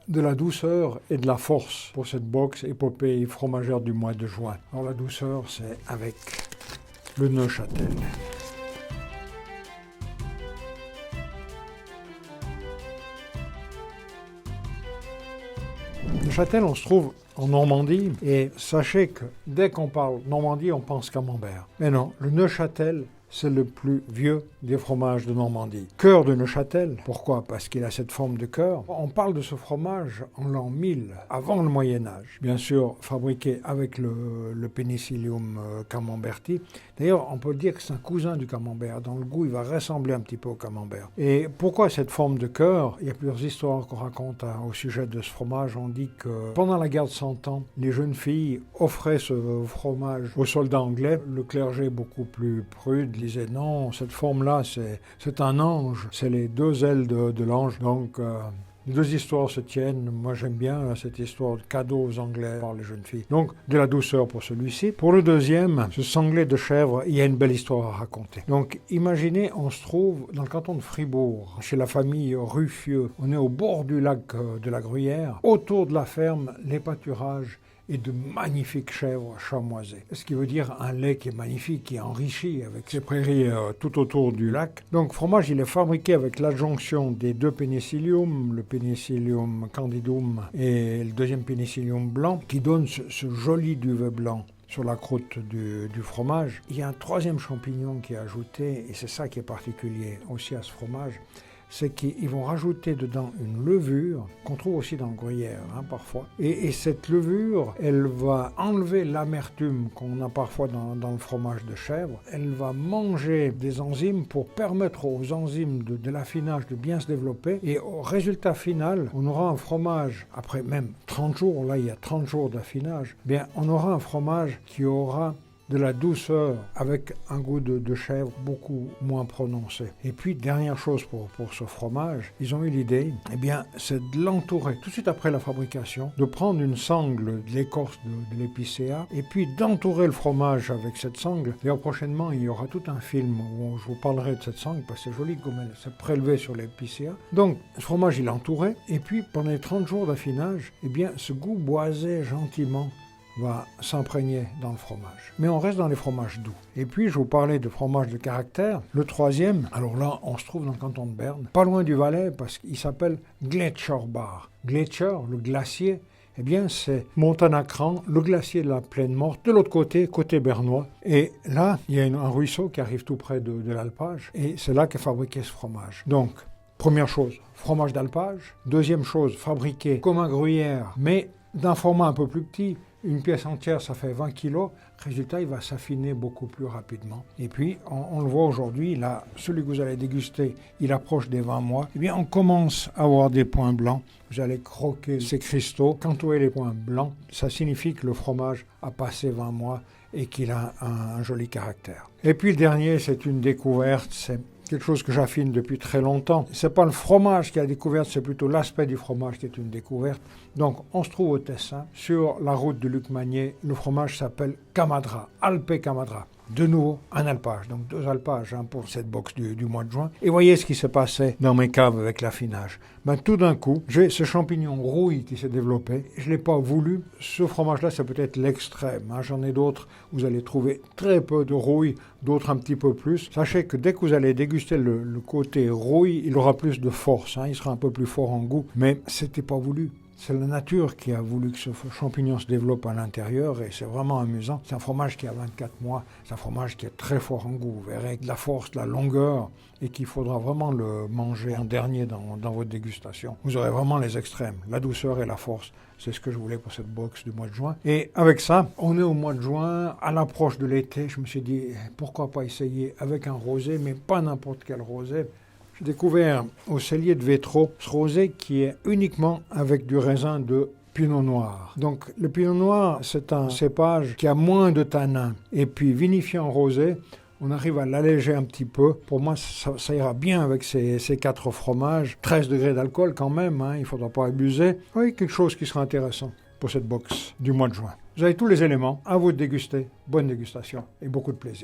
de la douceur et de la force pour cette box épopée fromagère du mois de juin. Alors la douceur, c'est avec le Neuchâtel. Neuchâtel, on se trouve en Normandie, et sachez que dès qu'on parle Normandie, on pense camembert. Mais non, le Neuchâtel, c'est le plus vieux des fromages de Normandie. Cœur de Neuchâtel, pourquoi? Parce qu'il a cette forme de cœur. On parle de ce fromage en l'an 1000, avant le Moyen-Âge. Bien sûr, fabriqué avec le Penicillium camemberti. D'ailleurs, on peut dire que c'est un cousin du camembert. Dans le goût, il va ressembler un petit peu au camembert. Et pourquoi cette forme de cœur? Il y a plusieurs histoires qu'on raconte au sujet de ce fromage. On dit que pendant la guerre de 100 ans, les jeunes filles offraient ce fromage aux soldats anglais. Le clergé, beaucoup plus prude, disait non, cette forme-là, c'est un ange. C'est les deux ailes de l'ange. Donc, les deux histoires se tiennent. Moi, j'aime bien cette histoire de cadeaux aux Anglais par les jeunes filles. Donc, de la douceur pour celui-ci. Pour le deuxième, ce sanglé de chèvre, il y a une belle histoire à raconter. Donc, imaginez, on se trouve dans le canton de Fribourg, chez la famille Ruffieux. On est au bord du lac de la Gruyère. Autour de la ferme, les pâturages et de magnifiques chèvres chamoisées. Ce qui veut dire un lait qui est magnifique, qui est enrichi avec ces prairies tout autour du lac. Donc, le fromage, il est fabriqué avec l'adjonction des deux pénicilliums, le Penicillium candidum et le deuxième Penicillium blanc, qui donne ce joli duvet blanc sur la croûte du fromage. Il y a un troisième champignon qui est ajouté, et c'est ça qui est particulier aussi à ce fromage, c'est qu'ils vont rajouter dedans une levure, qu'on trouve aussi dans le gruyère, parfois. Et cette levure, elle va enlever l'amertume qu'on a parfois dans le fromage de chèvre. Elle va manger des enzymes pour permettre aux enzymes de l'affinage de bien se développer. Et au résultat final, on aura un fromage, après même 30 jours, là il y a 30 jours d'affinage, bien on aura un fromage qui aura de la douceur avec un goût de chèvre beaucoup moins prononcé. Et puis, dernière chose pour ce fromage, ils ont eu l'idée, c'est de l'entourer tout de suite après la fabrication, de prendre une sangle de l'écorce de l'épicéa et puis d'entourer le fromage avec cette sangle. D'ailleurs, prochainement, il y aura tout un film où je vous parlerai de cette sangle parce que c'est joli comme elle s'est prélevée sur l'épicéa. Donc, ce fromage, il est entouré et puis, pendant les 30 jours d'affinage, ce goût boisé gentiment va s'imprégner dans le fromage. Mais on reste dans les fromages doux. Et puis, je vous parlais de fromage de caractère. Le troisième, alors là, on se trouve dans le canton de Berne, pas loin du Valais, parce qu'il s'appelle Gletscherbar. Gletscher, le glacier, c'est Montanacran, le glacier de la Plaine Morte, de l'autre côté bernois. Et là, il y a un ruisseau qui arrive tout près de l'alpage, et c'est là qu'est fabriqué ce fromage. Donc, première chose, fromage d'alpage. Deuxième chose, fabriqué comme un gruyère, mais d'un format un peu plus petit. Une pièce entière, ça fait 20 kg. Résultat, il va s'affiner beaucoup plus rapidement. Et puis, on le voit aujourd'hui, là, celui que vous allez déguster, il approche des 20 mois. On commence à avoir des points blancs. Vous allez croquer ces cristaux. Quand vous avez les points blancs, ça signifie que le fromage a passé 20 mois et qu'il a un joli caractère. Et puis, le dernier, c'est une découverte, c'est quelque chose que j'affine depuis très longtemps. C'est pas le fromage qui est la découverte, c'est plutôt l'aspect du fromage qui est une découverte. Donc, on se trouve au Tessin, sur la route de Lucmanier. Le fromage s'appelle Camadra, Alpe Camadra. De nouveau, un alpage, donc 2 alpages pour cette box du mois de juin. Et voyez ce qui s'est passé dans mes caves avec l'affinage. Tout d'un coup, j'ai ce champignon rouille qui s'est développé. Je ne l'ai pas voulu. Ce fromage-là, c'est peut-être l'extrême. J'en ai d'autres, vous allez trouver très peu de rouille, d'autres un petit peu plus. Sachez que dès que vous allez déguster le côté rouille, il aura plus de force. Il sera un peu plus fort en goût, mais c'était pas voulu. C'est la nature qui a voulu que ce champignon se développe à l'intérieur et c'est vraiment amusant. C'est un fromage qui a 24 mois, c'est un fromage qui est très fort en goût. Vous verrez de la force, de la longueur et qu'il faudra vraiment le manger en dernier dans votre dégustation. Vous aurez vraiment les extrêmes, la douceur et la force. C'est ce que je voulais pour cette box du mois de juin. Et avec ça, on est au mois de juin, à l'approche de l'été. Je me suis dit, pourquoi pas essayer avec un rosé, mais pas n'importe quel rosé. J'ai découvert au cellier de Vétro ce rosé qui est uniquement avec du raisin de Pinot Noir. Donc le Pinot Noir, c'est un cépage qui a moins de tanins. Et puis vinifié en rosé, on arrive à l'alléger un petit peu. Pour moi, ça ira bien avec ces 4 fromages. 13 degrés d'alcool quand même, il ne faudra pas abuser. Oui, quelque chose qui sera intéressant pour cette box du mois de juin. Vous avez tous les éléments, à vous de déguster. Bonne dégustation et beaucoup de plaisir.